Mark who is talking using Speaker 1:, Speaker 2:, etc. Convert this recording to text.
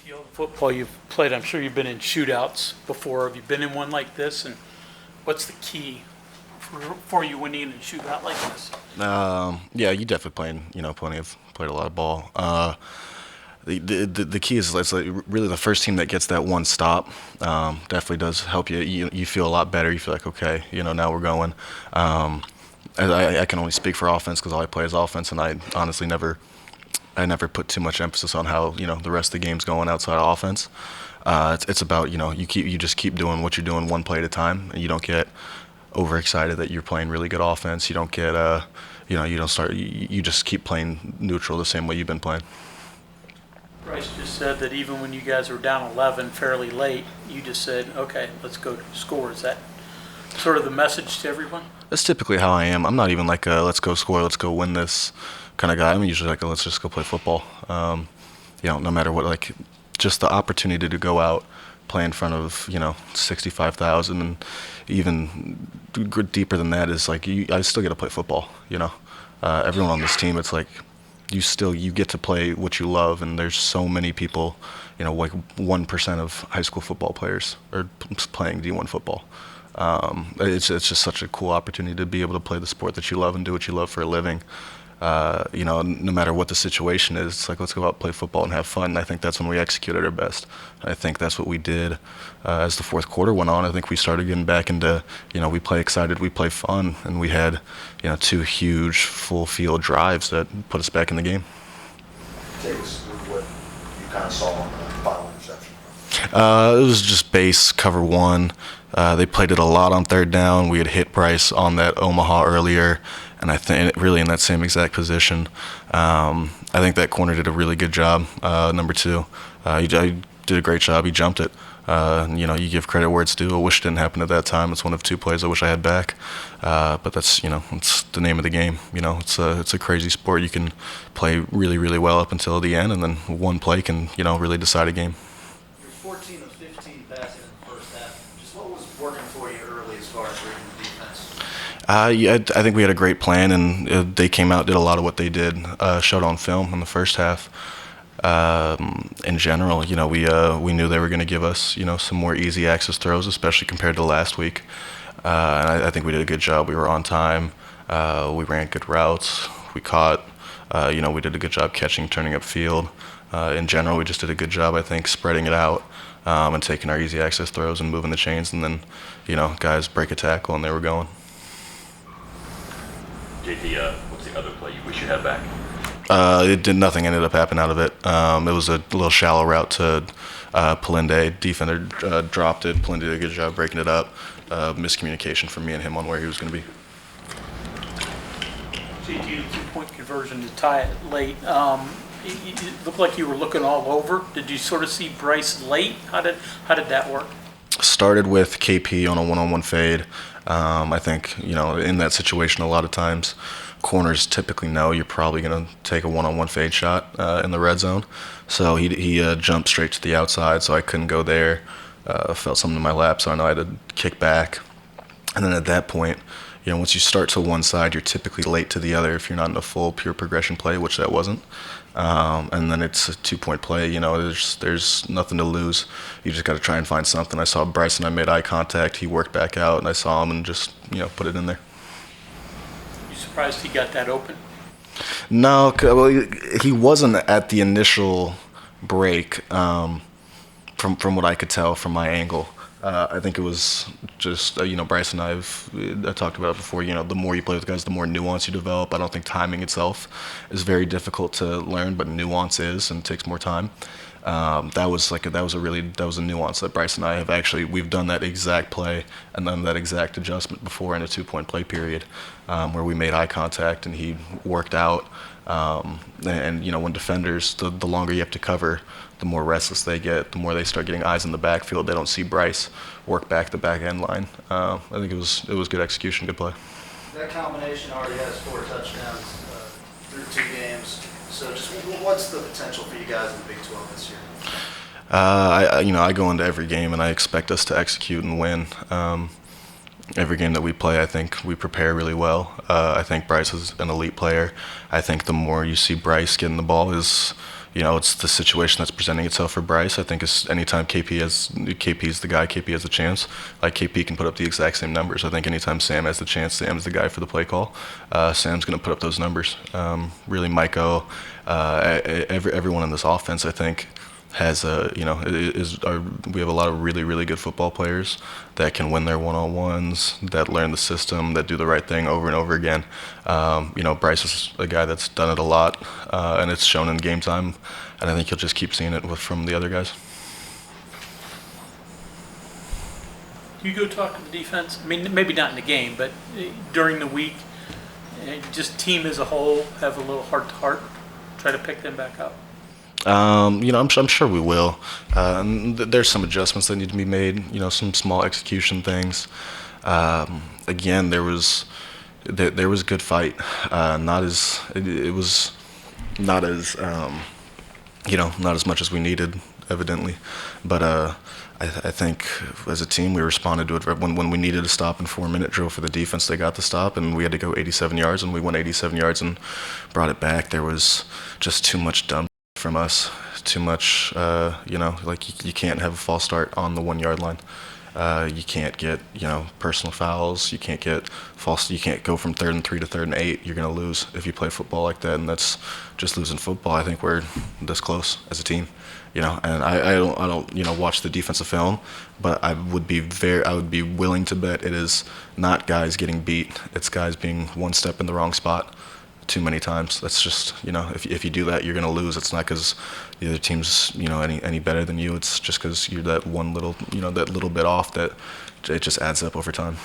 Speaker 1: You know, football you've played, I'm sure you've been in shootouts before. Have you been in one like this? And what's the key for you winning in a shootout like this?
Speaker 2: Yeah, you definitely playing, played a lot of ball. The key is it's like really the first team that gets that one stop definitely does help you. You feel a lot better. You feel like okay, now we're going. I can only speak for offense because all I play is offense, and I honestly never put too much emphasis on how the rest of the game's going outside of offense. It's about you just keep doing what you're doing one play at a time, and you don't get overexcited that you're playing really good offense. You don't get you don't start. You just keep playing neutral the same way you've been playing.
Speaker 1: Bryce just said that even when you guys were down 11 fairly late, you just said, okay, let's go score. Is that sort of the message to everyone?
Speaker 2: That's typically how I am. I'm not even like a let's go score, let's go win this kind of guy. I'm usually like a, let's just go play football. No matter what, like just the opportunity to go out, play in front of 65,000, and even deeper than that is like I still get to play football. Everyone on this team, it's like you get to play what you love, and there's so many people. Like 1% of high school football players are playing D1 football. It's just such a cool opportunity to be able to play the sport that you love and do what you love for a living. No matter what the situation is, it's like let's go out and play football and have fun. And I think that's when we execute at our best. I think that's what we did as the fourth quarter went on. I think we started getting back into, we play excited, we play fun, and we had, two huge full field drives that put us back in the game.
Speaker 3: Take us through what you kind of saw on the final interception.
Speaker 2: It was just base cover one. They played it a lot on third down. We had hit Bryce on that Omaha earlier, and I think really in that same exact position. I think that corner did a really good job. Number two, he did a great job. He jumped it. You give credit where it's due. I wish it didn't happen at that time. It's one of two plays I wish I had back. But that's it's the name of the game. It's a crazy sport. You can play really really well up until the end, and then one play can really decide a game.
Speaker 4: You're 14 of 15 passing in the first half. Just what was working for you early as far as reading the defense?
Speaker 2: Yeah, I think we had a great plan, and they came out, did a lot of what they did, showed on film in the first half. In general, we knew they were going to give us, some more easy access throws, especially compared to last week. And I think we did a good job. We were on time. We ran good routes. We caught. We did a good job catching, turning up field. In general, we just did a good job, I think, spreading it out and taking our easy access throws and moving the chains. And then, guys break a tackle and they were going.
Speaker 5: JT, what's the other play you wish you had back?
Speaker 2: It did nothing. Ended up happening out of it. It was a little shallow route to Palinde. Defender dropped it. Palinde did a good job breaking it up. Miscommunication from me and him on where he was going to be.
Speaker 1: JT, the two-point conversion to tie it late. It looked like you were looking all over. Did you sort of see Bryce late? How did that work?
Speaker 2: Started with KP on a one-on-one fade. I think, in that situation, a lot of times corners typically know you're probably going to take a one-on-one fade shot in the red zone. So he jumped straight to the outside, so I couldn't go there. Felt something in my lap, so I know I had to kick back. And then at that point, once you start to one side, you're typically late to the other if you're not in a full pure progression play, which that wasn't. And then it's a two-point play. There's nothing to lose. You just got to try and find something. I saw Bryce and I made eye contact. He worked back out, and I saw him and just put it in there.
Speaker 1: You surprised he got that open?
Speaker 2: No, well, he wasn't at the initial break. From what I could tell from my angle. I think it was just, Bryce and I talked about it before, the more you play with guys, the more nuance you develop. I don't think timing itself is very difficult to learn, but nuance is and takes more time. That was a nuance that Bryce and I we've done that exact play and then that exact adjustment before in a two-point play period where we made eye contact and he worked out. When defenders, the longer you have to cover, the more restless they get, the more they start getting eyes in the backfield. They don't see Bryce work back the back end line. I think it was good execution, good play.
Speaker 4: That combination already has 4 touchdowns through 2 games. So just what's the potential for you guys in the Big 12 this year?
Speaker 2: I go into every game and I expect us to execute and win. Every game that we play, I think we prepare really well. I think Bryce is an elite player. I think the more you see Bryce getting the ball, his it's the situation that's presenting itself for Bryce. I think is anytime KP's the guy, KP has the chance. Like KP can put up the exact same numbers. I think anytime Sam has the chance, Sam's the guy for the play call. Sam's going to put up those numbers. Really, Maiko, everyone in this offense, I think, has we have a lot of really, really good football players that can win their one-on-ones, that learn the system, that do the right thing over and over again. Bryce is a guy that's done it a lot, and it's shown in game time, and I think you'll just keep seeing it from the other guys.
Speaker 1: Do you go talk to the defense? I mean, maybe not in the game, but during the week, just team as a whole, have a little heart-to-heart, try to pick them back up?
Speaker 2: I'm sure we will. There's some adjustments that need to be made. Some small execution things. Again, there was a good fight. It was not as not as much as we needed, evidently. But I think as a team we responded to it when we needed a stop in 4-minute drill for the defense. They got the stop, and we had to go 87 yards, and we went 87 yards and brought it back. There was just too much dumb from us, too much, you can't have a false start on the 1 yard line. You can't get, personal fouls. You can't get you can't go from 3rd and 3 to 3rd and 8. You're going to lose if you play football like that, and that's just losing football. I think we're this close as a team, and I don't watch the defensive film, but I would be willing to bet it is not guys getting beat. It's guys being one step in the wrong spot too many times. That's just, if you do that, you're going to lose. It's not because the other team's, any better than you. It's just because you're that one little, that little bit off that it just adds up over time.